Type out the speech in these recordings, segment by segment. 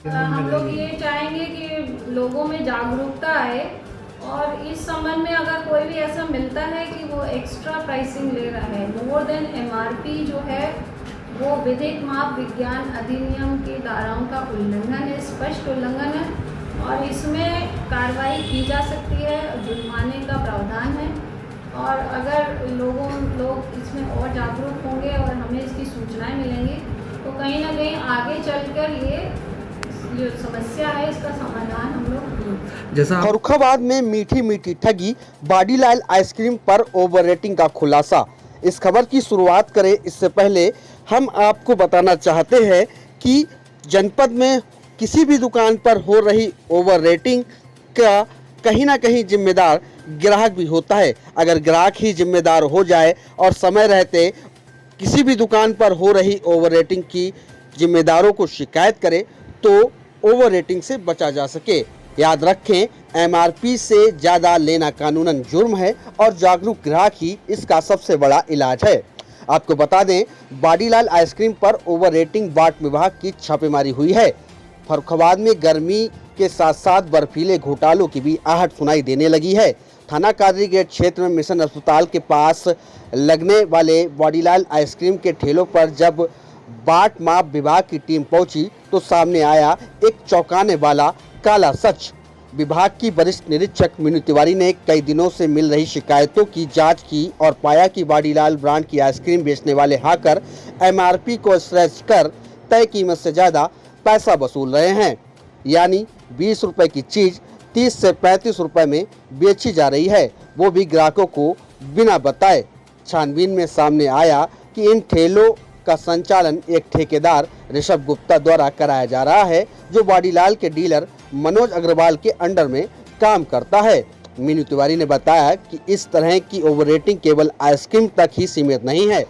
हम लोग ये चाहेंगे कि लोगों में जागरूकता आए और इस संबंध में अगर कोई भी ऐसा मिलता है कि वो एक्स्ट्रा प्राइसिंग ले रहा है मोर देन एमआरपी जो है वो विधिक माप विज्ञान अधिनियम की धाराओं का उल्लंघन है, स्पष्ट उल्लंघन है और इसमें कार्रवाई की जा सकती है, जुर्माने का प्रावधान है। और अगर लोग इसमें और जागरूक होंगे और हमें इसकी सूचनाएं मिलेंगी तो कहीं ना कहीं आगे चलकर ये जो समस्या है इसका समाधान हम लोग। जैसा फर्रुखाबाद में मीठी मीठी ठगी, बाडीलाल आइसक्रीम पर ओवर रेटिंग का खुलासा। इस खबर की शुरुआत करें इससे पहले हम आपको बताना चाहते हैं कि जनपद में किसी भी दुकान पर हो रही ओवर रेटिंग का कहीं ना कहीं जिम्मेदार ग्राहक भी होता है। अगर ग्राहक ही जिम्मेदार हो जाए और समय रहते किसी भी दुकान पर हो रही ओवर रेटिंग की जिम्मेदारों को शिकायत करे तो ओवर रेटिंग से बचा जा सके। याद रखें, एमआरपी से ज़्यादा लेना कानूनन जुर्म है और जागरूक ग्राहक ही इसका सबसे बड़ा इलाज है। आपको बता दें, बाडीलाल आइसक्रीम पर ओवर रेटिंग बाट विभाग की छापेमारी हुई है। फर्रुखाबाद में गर्मी के साथ साथ बर्फीले घोटालों की भी आहट सुनाई देने लगी है। थाना कादरी गेट क्षेत्र में मिशन अस्पताल के पास लगने वाले बाडीलाल आइसक्रीम के ठेलों पर जब बाट माप विभाग की टीम पहुंची तो सामने आया एक चौंकाने वाला काला सच। विभाग की वरिष्ठ निरीक्षक मीनू तिवारी ने कई दिनों से मिल रही शिकायतों की जांच की और पाया कि बाडीलाल ब्रांड की आइसक्रीम बेचने वाले हाकर एमआरपी को स्क्रैच कर तय कीमत से ज़्यादा पैसा वसूल रहे हैं, यानी 20 रुपए की चीज़ 30 से 35 रुपए में बेची जा रही है, वो भी ग्राहकों को बिना बताए। छानबीन में सामने आया कि इन ठेलों का संचालन एक ठेकेदार ऋषभ गुप्ता द्वारा कराया जा रहा है, जो बाडीलाल के डीलर मनोज अग्रवाल के अंडर में काम करता है। मीनू तिवारी ने बताया कि इस तरह की ओवर रेटिंग केवल आइसक्रीम तक ही सीमित नहीं है,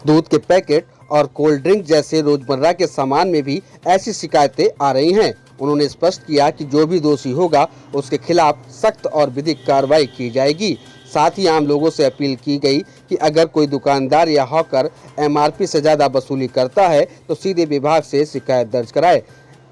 दूध के पैकेट और कोल्ड ड्रिंक जैसे रोजमर्रा के सामान में भी ऐसी शिकायतें आ रही हैं। उन्होंने स्पष्ट किया कि जो भी दोषी होगा उसके खिलाफ सख्त और विधिक कार्रवाई की जाएगी। साथ ही आम लोगों से अपील की गई कि अगर कोई दुकानदार या हॉकर एमआरपी से ज़्यादा वसूली करता है तो सीधे विभाग से शिकायत दर्ज कराए।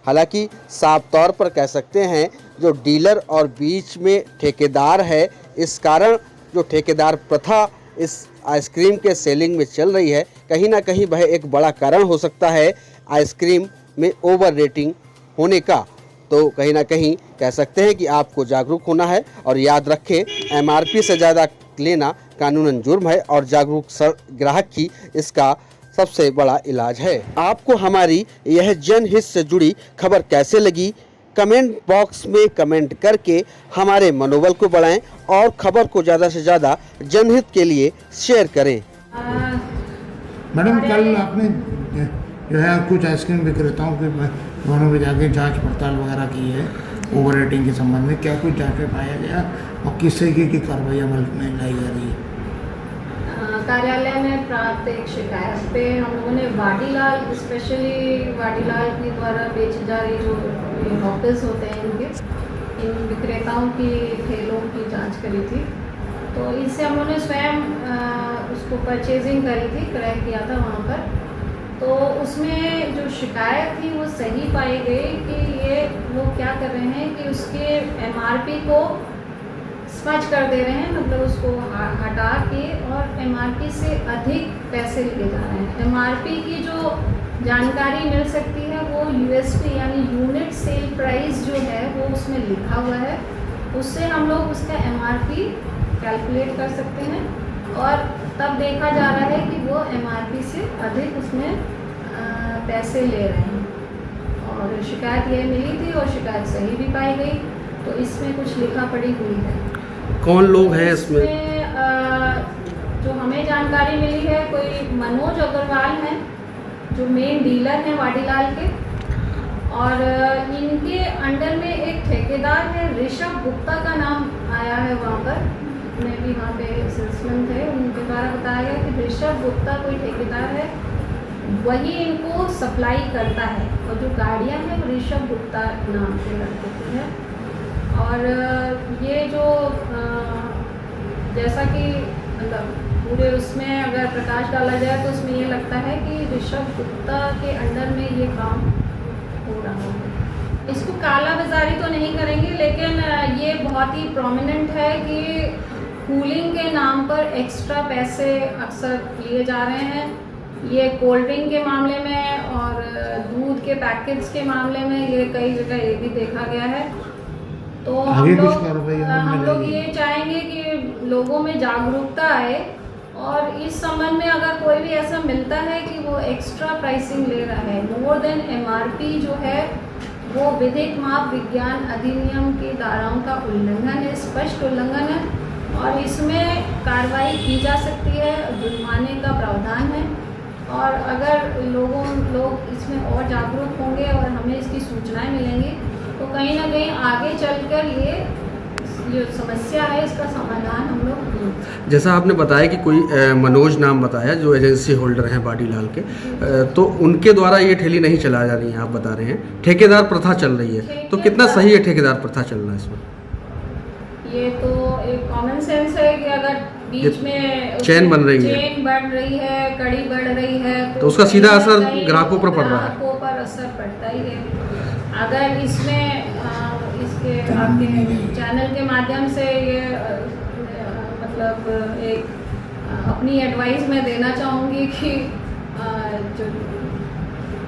हालांकि साफ तौर पर कह सकते हैं जो डीलर और बीच में ठेकेदार है, इस कारण जो ठेकेदार प्रथा इस आइसक्रीम के सेलिंग में चल रही है, कहीं ना कहीं वह एक बड़ा कारण हो सकता है आइसक्रीम में ओवर रेटिंग होने का। तो कहीं ना कहीं कह सकते हैं कि आपको जागरूक होना है और याद रखें, एमआरपी से ज़्यादा लेना कानूनन जुर्म है और जागरूक ग्राहक ही इसका सबसे बड़ा इलाज है। आपको हमारी यह जनहित से जुड़ी खबर कैसे लगी, कमेंट बॉक्स में कमेंट करके हमारे मनोबल को बढ़ाएं और खबर को ज़्यादा से ज़्यादा जनहित के लिए शेयर करें। मैडम, कल आपने जो है कुछ आइसक्रीम विक्रेताओं के दोनों में जाके जांच पड़ताल वगैरह की है ओवर रेटिंग के संबंध में, क्या कुछ जांच में पाया गया और किस तरीके की कार्रवाई अमल में लाई जा रही है? कार्यालय में प्राप्त एक शिकायत पे हम लोगों ने बाडीलाल, स्पेशली बाडीलाल के द्वारा बेची जा रही जो हॉकर्स होते हैं इन विक्रेताओं की ठेलों की जांच करी थी। तो इससे हम लोगों ने स्वयं उसको परचेजिंग करी थी, क्रय किया था वहाँ पर। तो उसमें जो शिकायत थी वो सही पाई गई कि ये लोग क्या कर रहे हैं कि उसके एमआरपी को स्मच कर दे रहे हैं, मतलब उसको हटा के और एमआरपी से अधिक पैसे ले जा रहे हैं। एमआरपी की जो जानकारी मिल सकती है वो यूएसपी यानी यूनिट सेल प्राइस जो है वो उसमें लिखा हुआ है, उससे हम लोग उसका एमआरपी कैलकुलेट कर सकते हैं और तब देखा जा रहा है कि वो एमआरपी से अधिक उसमें पैसे ले रहे हैं। और शिकायत ये मिली थी और शिकायत सही भी पाई गई, तो इसमें कुछ लिखा पड़ी हुई है। कौन लोग हैं इसमें? जो हमें जानकारी मिली है, कोई मनोज अग्रवाल हैं जो मेन डीलर हैं बाडीलाल के, और इनके अंडर में एक ठेकेदार है ऋषभ गुप्ता का नाम आया है वहाँ पर। मैं भी वहाँ पे सेल्समैन थे, उनके द्वारा बताया गया कि ऋषभ गुप्ता कोई ठेकेदार है, वही इनको सप्लाई करता है और जो गाड़ियाँ हैं वो ऋषभ गुप्ता नाम से लड़के की है। और ये जो जैसा कि मतलब पूरे उसमें अगर प्रकाश डाला जाए तो उसमें ये लगता है कि ऋषभ गुप्ता के अंडर में ये काम हो रहा है। बहुत ही प्रोमिनेंट है कि कूलिंग के नाम पर एक्स्ट्रा पैसे अक्सर लिए जा रहे हैं। ये कोल्ड ड्रिंक के मामले में और दूध के पैकेट्स के मामले में ये कई जगह ये भी देखा गया है। तो हम लोग ये चाहेंगे कि लोगों में जागरूकता आए और इस संबंध में अगर कोई भी ऐसा मिलता है कि वो एक्स्ट्रा प्राइसिंग ले रहा है मोर देन MRP जो है, वो विधिक माप विज्ञान अधिनियम की धाराओं का उल्लंघन है, स्पष्ट उल्लंघन है और इसमें कार्रवाई की जा सकती है, जुर्माने का प्रावधान है। और अगर लोग इसमें और जागरूक होंगे और हमें इसकी सूचनाएं मिलेंगी तो कहीं ना कहीं आगे चलकर ये जो समस्या है इसका समाधान हम लोग। जैसा आपने बताया कि कोई मनोज नाम बताया जो एजेंसी होल्डर हैं बाडीलाल के, तो उनके द्वारा ये ठेली नहीं चला जा रही है, आप बता रहे हैं ठेकेदार प्रथा चल रही है, तो कितना सही है ठेकेदार प्रथा चलना इसमें? ये तो एक कॉमन सेंस है कि अगर बीच में चेन बन रही है, चेन बढ़ रही है, कड़ी बढ़ रही है तो उसका सीधा असर ग्राहकों पर पड़ रहा है। ग्राहकों पर असर पड़ता ही है। अगर इसमें इसके आपके चैनल के माध्यम से ये मतलब एक अपनी एडवाइस मैं देना चाहूँगी कि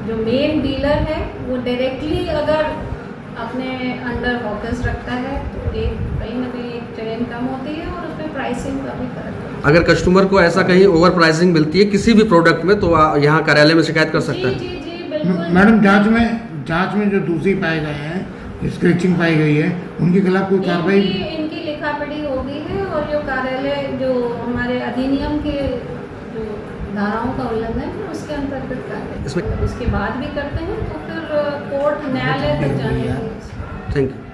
जो मेन डीलर है वो डायरेक्टली अगर अपने अंडर हॉकर्स रखता है तो एक कहीं ना कहीं एक चेन कम होती है और उसमें प्राइसिंग का भी फर्क है। अगर कस्टमर को ऐसा कहीं ओवर प्राइसिंग मिलती है किसी भी प्रोडक्ट में तो यहाँ कार्यालय में शिकायत कर सकता है। जी बिल्कुल। मैडम जांच में जो दूसरी पाए गए हैं, स्क्रैचिंग पाई गई है, उनके खिलाफ कोई कार्रवाई? इनकी लिखापढ़ी हो गई है और जो कार्यालय जो हमारे अधिनियम के जो धाराओं का उल्लंघन है उसके अंतर्गत कार्रवाई इसके बाद भी करते हैं तो फिर कोर्ट न्यायालय तक जाने। Thank you.